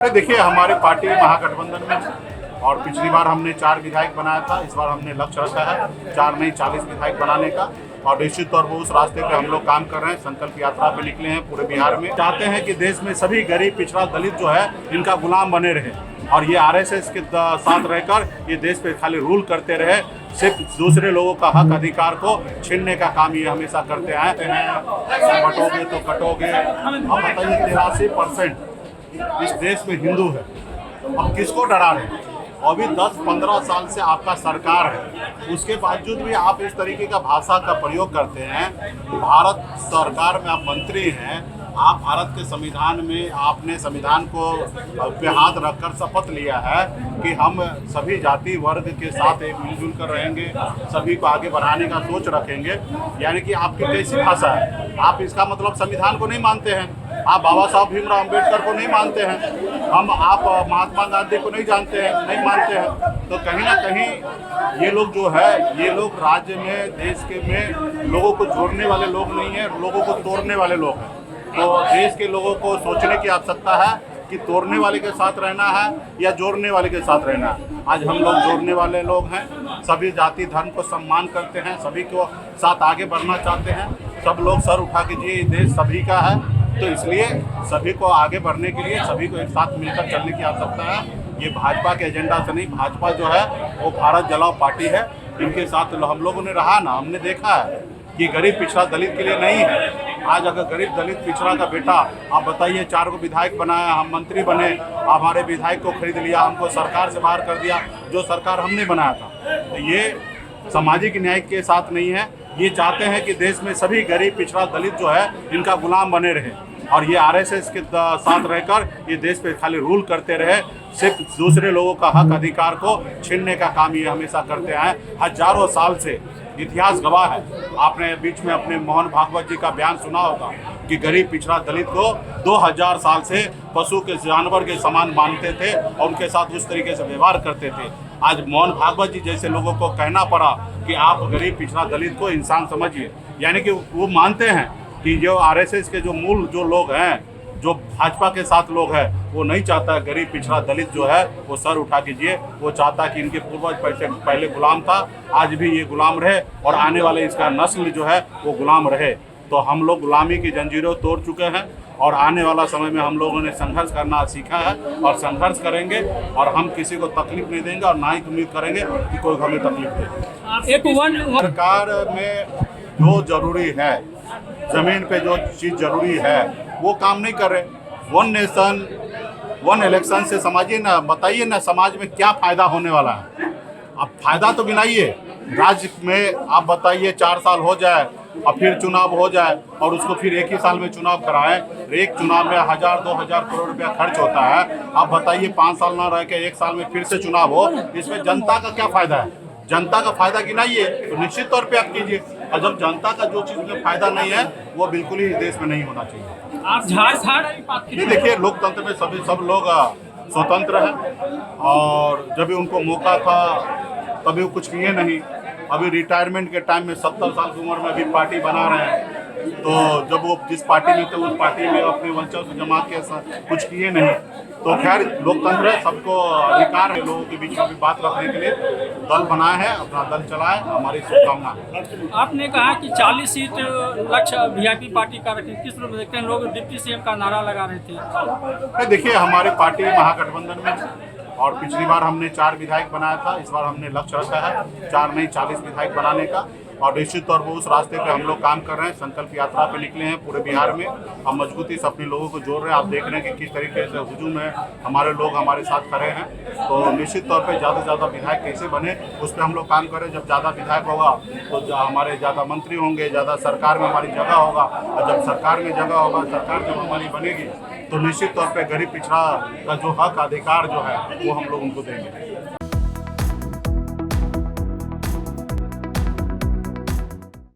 देखिए, हमारे पार्टी महागठबंधन में है और पिछली बार हमने 4 विधायक बनाया था। इस बार हमने लक्ष्य रखा है 4 नहीं 40 विधायक बनाने का और निश्चित तौर पर उस रास्ते पे हम लोग काम कर रहे हैं। संकल्प यात्रा पे निकले हैं पूरे बिहार में। चाहते हैं कि देश में सभी गरीब पिछड़ा दलित जो है इनका गुलाम बने रहे और ये आरएसएस के साथ रहकर ये देश पे खाली रूल करते रहे, सिर्फ दूसरे लोगों का हक अधिकार को छीनने का काम ये हमेशा करते आए हैं। बटोगे तो कटोगे। अब बताइए 83% इस देश में हिंदू है, अब किसको डरा रहे हैं? अभी 10-15 साल से आपका सरकार है, उसके बावजूद भी आप इस तरीके का भाषा का प्रयोग करते हैं। भारत सरकार में आप मंत्री हैं, आप भारत के संविधान में आपने संविधान को पे हाथ रखकर शपथ लिया है कि हम सभी जाति वर्ग के साथ एक मिलजुल कर रहेंगे, सभी को आगे बढ़ाने का सोच रखेंगे। यानी कि आपकी कैसी भाषा है? आप इसका मतलब संविधान को नहीं मानते हैं, आप बाबा साहब भीमराव अम्बेडकर को नहीं मानते हैं, आप महात्मा गांधी को नहीं जानते हैं, नहीं मानते हैं। तो कहीं ना कहीं ये लोग जो है, ये लोग राज्य में देश के में लोगों को जोड़ने वाले लोग नहीं हैं, लोगों को तोड़ने वाले लोग हैं। तो देश के लोगों को सोचने की आवश्यकता है कि तोड़ने वाले के साथ रहना है या जोड़ने वाले के साथ रहना है। आज हम लोग जोड़ने वाले लोग हैं, सभी जाति धर्म को सम्मान करते हैं, सभी को साथ आगे बढ़ना चाहते हैं। सब लोग सर उठा के ये देश सभी का है, तो इसलिए सभी को आगे बढ़ने के लिए सभी को एक साथ मिलकर चलने की आवश्यकता है। ये भाजपा के एजेंडा से नहीं, भाजपा जो है वो भारत जलाओ पार्टी है। इनके साथ हम लोगों ने रहा ना, हमने देखा है कि गरीब पिछड़ा दलित के लिए नहीं है। आज अगर गरीब दलित पिछड़ा का बेटा, आप बताइए 4 को विधायक बनाया, हम मंत्री बने, हमारे विधायक को खरीद लिया, हमको सरकार से बाहर कर दिया, जो सरकार हमने बनाया था। तो ये सामाजिक न्याय के साथ नहीं है। ये चाहते हैं कि देश में सभी गरीब पिछड़ा दलित जो है इनका गुलाम बने रहे और ये आरएसएस के साथ रहकर ये देश पे खाली रूल करते रहे, सिर्फ दूसरे लोगों का हक अधिकार को छीनने का काम ये हमेशा करते आए। हजारों साल से इतिहास गवाह है। आपने बीच में अपने मोहन भागवत जी का बयान सुना होगा कि गरीब पिछड़ा दलित को 2000 साल से पशु के जानवर के समान मानते थे और उनके साथ उस तरीके से व्यवहार करते थे। आज मोहन भागवत जी जैसे लोगों को कहना पड़ा कि आप गरीब पिछड़ा दलित को इंसान समझिए, यानी कि वो मानते हैं कि जो आरएसएस के जो मूल जो लोग हैं, जो भाजपा के साथ लोग हैं, वो नहीं चाहता है गरीब पिछड़ा दलित जो है वो सर उठा कीजिए। वो चाहता है कि इनके पूर्वज पहले गुलाम था, आज भी ये गुलाम रहे और आने वाले इसका नस्ल जो है वो गुलाम रहे। तो हम लोग गुलामी की जंजीरों तोड़ चुके हैं और आने वाला समय में हम लोगों ने संघर्ष करना सीखा है और संघर्ष करेंगे और हम किसी को तकलीफ नहीं देंगे और ना ही उम्मीद करेंगे कि कोई हमें तकलीफ दे। सरकार में जो जरूरी है, जमीन पे जो चीज़ जरूरी है वो काम नहीं कर रहे। 1 नेशन 1 इलेक्शन से समझिए ना, बताइए ना समाज में क्या फ़ायदा होने वाला है। अब फायदा तो गिनाइए। राज्य में आप बताइए 4 साल हो जाए और फिर चुनाव हो जाए और उसको फिर एक ही साल में चुनाव कराएं। एक चुनाव में 1000-2000 करोड़ रुपया खर्च होता है। आप बताइए 5 साल ना रह के 1 साल में फिर से चुनाव हो, इसमें जनता का क्या फ़ायदा है? जनता का फायदा गिनाइए तो निश्चित तौर पे आप कीजिए। और जब जनता का जो चीज़ में फायदा नहीं है वो बिल्कुल ही देश में नहीं होना चाहिए। आप झाड़ देखिए, लोकतंत्र में सब लोग स्वतंत्र हैं और जब भी उनको मौका था तभी वो कुछ किए नहीं। अभी रिटायरमेंट के टाइम में 70 साल की उम्र में अभी पार्टी बना रहे हैं। तो जब वो जिस पार्टी में थे उस पार्टी में अपने वंशज जमात के साथ कुछ किए नहीं। तो खैर लोकतंत्र है, सबको अधिकार है लोगों के बीच में भी बात रखने के लिए। दल बनाए हैं, अपना दल चलाए, हमारी शुभकामना है। आपने कहा कि 40 सीट लक्ष्य वीआईपी पार्टी का रखें, किस रूप में देखते हैं? लोग डिप्टी सीएम का नारा लगा रहे थे। देखिए, हमारी पार्टी महागठबंधन में है और पिछली बार हमने 4 विधायक बनाया था। इस बार हमने लक्ष्य रखा है 4 नहीं 40 विधायक बनाने का और निश्चित तौर पर उस रास्ते पे हम लोग काम कर रहे हैं। संकल्प यात्रा पे निकले हैं पूरे बिहार में। हम मजबूती से अपने लोगों को जोड़ रहे हैं। आप देख रहे हैं कि किस तरीके से हुजूम है, हमारे लोग हमारे साथ खड़े हैं। तो निश्चित तौर पे ज़्यादा से ज़्यादा विधायक कैसे बने उस पर हम लोग काम करें। जब ज़्यादा विधायक होगा तो हमारे ज़्यादा मंत्री होंगे, ज़्यादा सरकार में हमारी जगह होगा और जब सरकार में जगह होगा, सरकार जब हमारी बनेगी तो निश्चित तौर पर गरीब पिछड़ा का जो हक अधिकार जो है वो हम लोग उनको देंगे।